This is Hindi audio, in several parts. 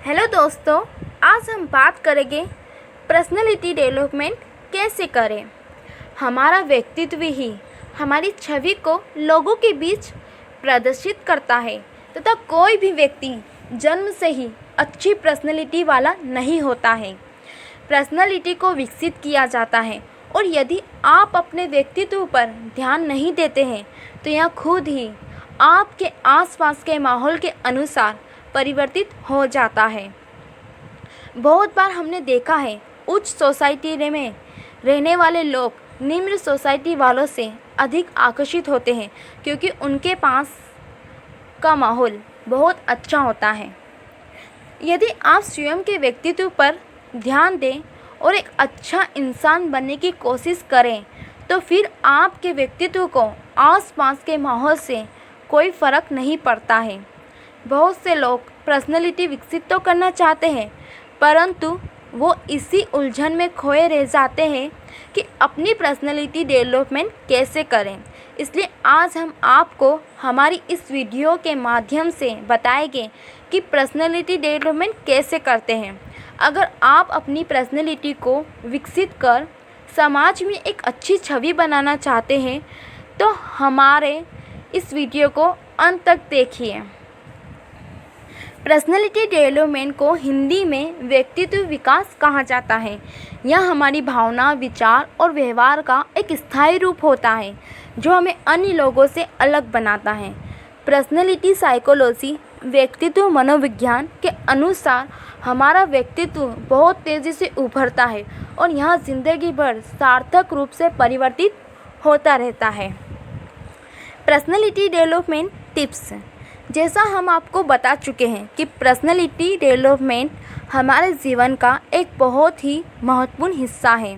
हेलो दोस्तों, आज हम बात करेंगे पर्सनालिटी डेवलपमेंट कैसे करें। हमारा व्यक्तित्व ही हमारी छवि को लोगों के बीच प्रदर्शित करता है तथा कोई भी व्यक्ति जन्म से ही अच्छी पर्सनालिटी वाला नहीं होता है। पर्सनालिटी को विकसित किया जाता है और यदि आप अपने व्यक्तित्व पर ध्यान नहीं देते हैं तो यह खुद ही आपके आसपास के माहौल के अनुसार परिवर्तित हो जाता है। बहुत बार हमने देखा है उच्च सोसाइटी में रहने वाले लोग निम्न सोसाइटी वालों से अधिक आकर्षित होते हैं क्योंकि उनके पास का माहौल बहुत अच्छा होता है। यदि आप स्वयं के व्यक्तित्व पर ध्यान दें और एक अच्छा इंसान बनने की कोशिश करें तो फिर आपके व्यक्तित्व को आसपास के माहौल से कोई फ़र्क नहीं पड़ता है। बहुत से लोग पर्सनालिटी विकसित तो करना चाहते हैं परंतु वो इसी उलझन में खोए रह जाते हैं कि अपनी पर्सनालिटी डेवलपमेंट कैसे करें। इसलिए आज हम आपको हमारी इस वीडियो के माध्यम से बताएंगे कि पर्सनालिटी डेवलपमेंट कैसे करते हैं। अगर आप अपनी पर्सनालिटी को विकसित कर समाज में एक अच्छी छवि बनाना चाहते हैं तो हमारे इस वीडियो को अंत तक देखिए। पर्सनालिटी डेवलपमेंट को हिंदी में व्यक्तित्व विकास कहा जाता है। यह हमारी भावना, विचार और व्यवहार का एक स्थायी रूप होता है जो हमें अन्य लोगों से अलग बनाता है। पर्सनालिटी साइकोलॉजी व्यक्तित्व मनोविज्ञान के अनुसार हमारा व्यक्तित्व बहुत तेज़ी से उभरता है और यह जिंदगी भर सार्थक रूप से परिवर्तित होता रहता है। पर्सनालिटी डेवलपमेंट टिप्स, जैसा हम आपको बता चुके हैं कि पर्सनालिटी डेवलपमेंट हमारे जीवन का एक बहुत ही महत्वपूर्ण हिस्सा है।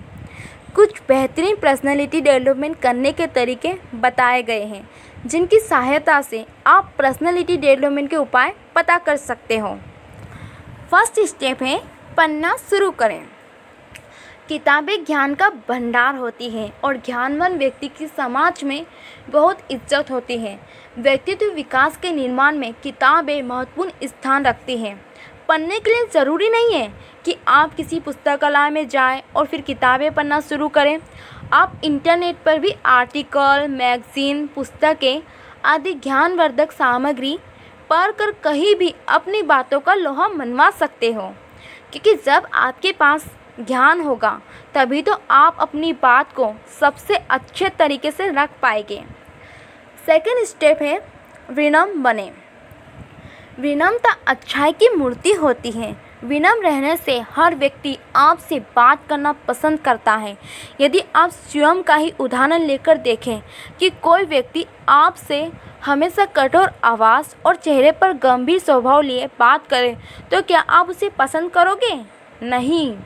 कुछ बेहतरीन पर्सनालिटी डेवलपमेंट करने के तरीके बताए गए हैं जिनकी सहायता से आप पर्सनालिटी डेवलपमेंट के उपाय पता कर सकते हो। फर्स्ट स्टेप है पढ़ना शुरू करें। किताबें ज्ञान का भंडार होती हैं और ज्ञानवान व्यक्ति की समाज में बहुत इज्जत होती है। व्यक्तित्व विकास के निर्माण में किताबें महत्वपूर्ण स्थान रखती हैं। पढ़ने के लिए ज़रूरी नहीं है कि आप किसी पुस्तकालय में जाएं और फिर किताबें पढ़ना शुरू करें। आप इंटरनेट पर भी आर्टिकल, मैगज़ीन, पुस्तकें आदि ज्ञानवर्धक सामग्री पढ़कर कहीं भी अपनी बातों का लोहा मनवा सकते हो, क्योंकि जब आपके पास ज्ञान होगा तभी तो आप अपनी बात को सबसे अच्छे तरीके से रख पाएंगे। सेकंड स्टेप है विनम्र बने। विनम्रता अच्छाई की मूर्ति होती है। विनम्र रहने से हर व्यक्ति आपसे बात करना पसंद करता है। यदि आप स्वयं का ही उदाहरण लेकर देखें कि कोई व्यक्ति आपसे हमेशा कठोर आवाज़ और चेहरे पर गंभीर स्वभाव लिए बात करे तो क्या आप उसे पसंद करोगे? नहीं।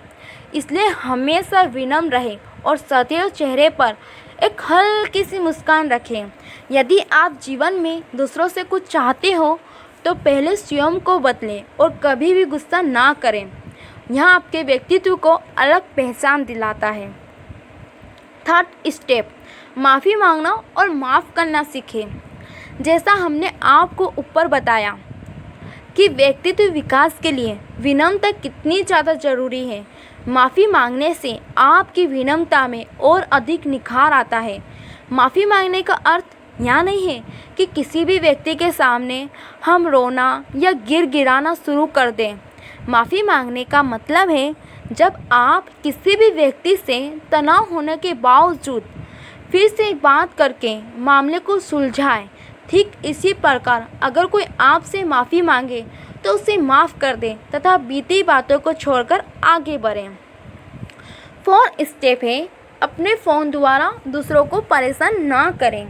इसलिए हमेशा विनम्र रहें और सदैव चेहरे पर एक हल्की सी मुस्कान रखें। यदि आप जीवन में दूसरों से कुछ चाहते हो तो पहले स्वयं को बदलें और कभी भी गुस्सा ना करें। यह आपके व्यक्तित्व को अलग पहचान दिलाता है। थर्ड स्टेप माफ़ी मांगना और माफ़ करना सीखें। जैसा हमने आपको ऊपर बताया कि व्यक्तित्व विकास के लिए विनम्रता कितनी ज़्यादा ज़रूरी है। माफ़ी मांगने से आपकी विनम्रता में और अधिक निखार आता है। माफ़ी मांगने का अर्थ यह नहीं है कि किसी भी व्यक्ति के सामने हम रोना या गिड़गिड़ाना शुरू कर दें। माफ़ी मांगने का मतलब है जब आप किसी भी व्यक्ति से तनाव होने के बावजूद फिर से बात करके मामले को सुलझाएं। ठीक इसी प्रकार अगर कोई आपसे माफ़ी मांगे तो उसे माफ़ कर दें तथा बीती बातों को छोड़कर आगे बढ़ें। फोर्थ स्टेप है अपने फ़ोन द्वारा दूसरों को परेशान ना करें।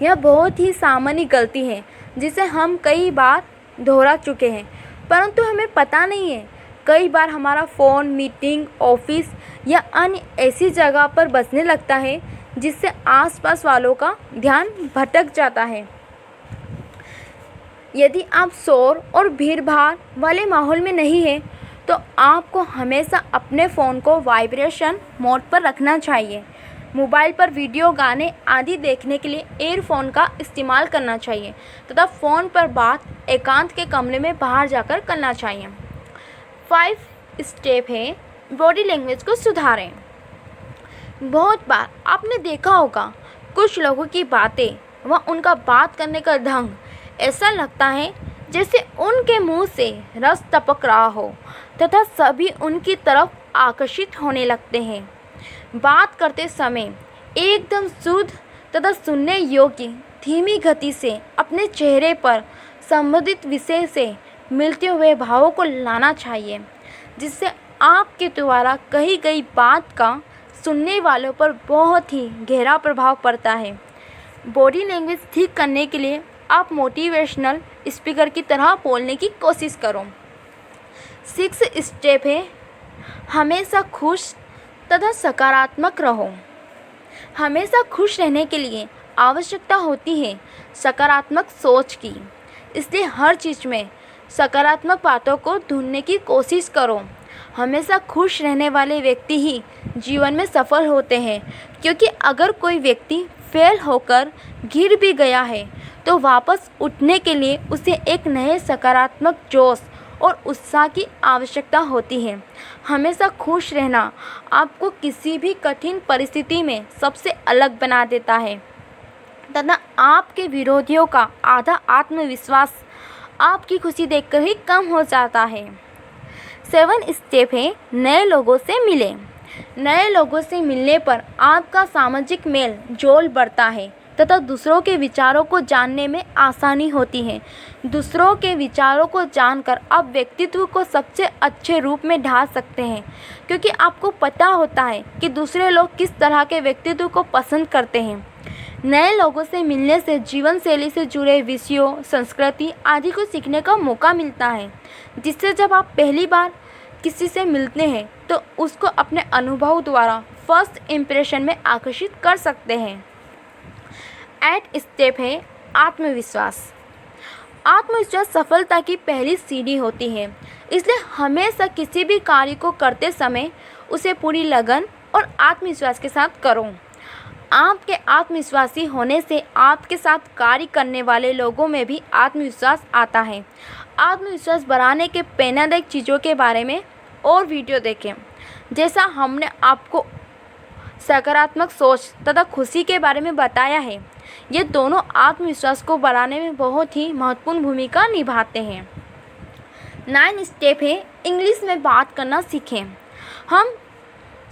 यह बहुत ही सामान्य गलती है जिसे हम कई बार दोहरा चुके हैं परंतु हमें पता नहीं है। कई बार हमारा फ़ोन मीटिंग, ऑफिस या अन्य ऐसी जगह पर बजने लगता है जिससे आसपास वालों का ध्यान भटक जाता है। यदि आप शोर और भीड़-भाड़ वाले माहौल में नहीं हैं तो आपको हमेशा अपने फ़ोन को वाइब्रेशन मोड पर रखना चाहिए। मोबाइल पर वीडियो, गाने आदि देखने के लिए ईयरफोन का इस्तेमाल करना चाहिए तथा फ़ोन पर बात एकांत के कमरे में बाहर जाकर करना चाहिए। 5 स्टेप है बॉडी लैंग्वेज को सुधारें। बहुत बार आपने देखा होगा कुछ लोगों की बातें व उनका बात करने का ढंग ऐसा लगता है जैसे उनके मुंह से रस टपक रहा हो तथा सभी उनकी तरफ आकर्षित होने लगते हैं। बात करते समय एकदम शुद्ध तथा सुनने योग्य धीमी गति से अपने चेहरे पर संबंधित विषय से मिलते हुए भावों को लाना चाहिए, जिससे आपके द्वारा कही गई बात का सुनने वालों पर बहुत ही गहरा प्रभाव पड़ता है। बॉडी लैंग्वेज ठीक करने के लिए आप मोटिवेशनल स्पीकर की तरह बोलने की कोशिश करो। 6 स्टेप है हमेशा खुश तथा सकारात्मक रहो। हमेशा खुश रहने के लिए आवश्यकता होती है सकारात्मक सोच की, इसलिए हर चीज़ में सकारात्मक बातों को ढूंढने की कोशिश करो। हमेशा खुश रहने वाले व्यक्ति ही जीवन में सफल होते हैं, क्योंकि अगर कोई व्यक्ति फेल होकर गिर भी गया है तो वापस उठने के लिए उसे एक नए सकारात्मक जोश और उत्साह की आवश्यकता होती है। हमेशा खुश रहना आपको किसी भी कठिन परिस्थिति में सबसे अलग बना देता है तथा आपके विरोधियों का आधा आत्मविश्वास आपकी खुशी देखकर ही कम हो जाता है। 7 स्टेप है नए लोगों से मिलें। नए लोगों से मिलने पर आपका सामाजिक मेल जोल बढ़ता है तथा दूसरों के विचारों को जानने में आसानी होती है। दूसरों के विचारों को जानकर आप व्यक्तित्व को सबसे अच्छे रूप में ढाल सकते हैं, क्योंकि आपको पता होता है कि दूसरे लोग किस तरह के व्यक्तित्व को पसंद करते हैं। नए लोगों से मिलने से जीवन शैली से जुड़े विषयों, संस्कृति आदि को सीखने का मौका मिलता है, जिससे जब आप पहली बार किसी से मिलते हैं तो उसको अपने अनुभव द्वारा फर्स्ट इम्प्रेशन में आकर्षित कर सकते हैं। 8 स्टेप है आत्मविश्वास। आत्मविश्वास सफलता की पहली सीढ़ी होती है, इसलिए हमेशा किसी भी कार्य को करते समय उसे पूरी लगन और आत्मविश्वास के साथ करो। आपके आत्मविश्वासी होने से आपके साथ कार्य करने वाले लोगों में भी आत्मविश्वास आता है। आत्मविश्वास बढ़ाने के प्रेरणादायक चीज़ों के बारे में और वीडियो देखें। जैसा हमने आपको सकारात्मक सोच तथा खुशी के बारे में बताया है, ये दोनों आत्मविश्वास को बढ़ाने में बहुत ही महत्वपूर्ण भूमिका निभाते हैं। 9 स्टेप है इंग्लिश में बात करना सीखें। हम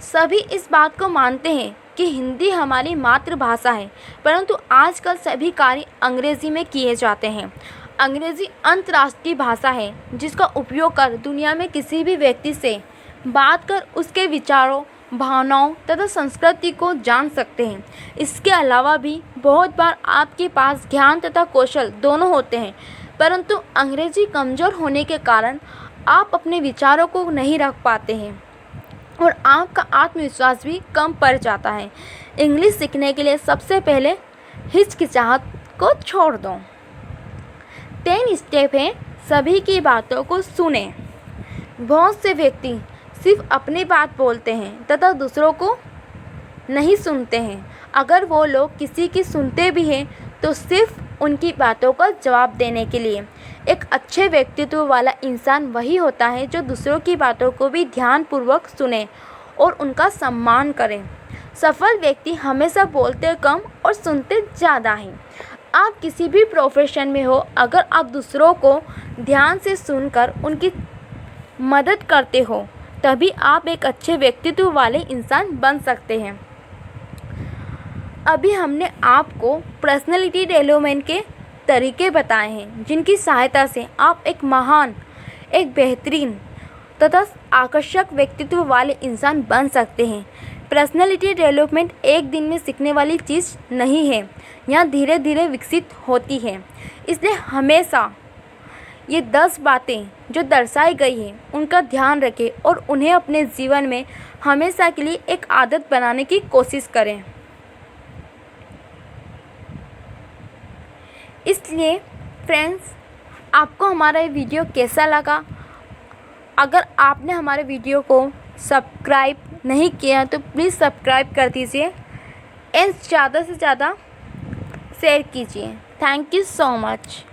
सभी इस बात को मानते हैं कि हिंदी हमारी मातृभाषा है, परंतु आजकल सभी कार्य अंग्रेज़ी में किए जाते हैं। अंग्रेज़ी अंतर्राष्ट्रीय भाषा है, जिसका उपयोग कर दुनिया में किसी भी व्यक्ति से बात कर उसके विचारों, भावनाओं तथा संस्कृति को जान सकते हैं। इसके अलावा भी बहुत बार आपके पास ज्ञान तथा कौशल दोनों होते हैं, परंतु अंग्रेज़ी कमज़ोर होने के कारण आप अपने विचारों को नहीं रख पाते हैं और आपका आत्मविश्वास भी कम पड़ जाता है। इंग्लिश सीखने के लिए सबसे पहले हिचकिचाहट को छोड़ दो। 10 स्टेप है सभी की बातों को सुनें। बहुत से व्यक्ति सिर्फ अपनी बात बोलते हैं तथा दूसरों को नहीं सुनते हैं। अगर वो लोग किसी की सुनते भी हैं तो सिर्फ उनकी बातों का जवाब देने के लिए। एक अच्छे व्यक्तित्व वाला इंसान वही होता है जो दूसरों की बातों को भी ध्यानपूर्वक सुने और उनका सम्मान करे। सफल व्यक्ति हमेशा बोलते कम और सुनते ज़्यादा हैं। आप किसी भी प्रोफेशन में हो, अगर आप दूसरों को ध्यान से सुनकर उनकी मदद करते हो तभी आप एक अच्छे व्यक्तित्व वाले इंसान बन सकते हैं। अभी हमने आपको पर्सनैलिटी डेवलपमेंट के तरीके बताए हैं, जिनकी सहायता से आप एक महान, एक बेहतरीन तथा आकर्षक व्यक्तित्व वाले इंसान बन सकते हैं। पर्सनैलिटी डेवलपमेंट एक दिन में सीखने वाली चीज़ नहीं है, यह धीरे धीरे विकसित होती है। इसलिए हमेशा ये 10 बातें जो दर्शाई गई हैं उनका ध्यान रखें और उन्हें अपने जीवन में हमेशा के लिए एक आदत बनाने की कोशिश करें। इसलिए फ्रेंड्स, आपको हमारा ये वीडियो कैसा लगा? अगर आपने हमारे वीडियो को सब्सक्राइब नहीं किया तो प्लीज़ सब्सक्राइब कर दीजिए एंड ज़्यादा से ज़्यादा शेयर कीजिए। Thank you so much.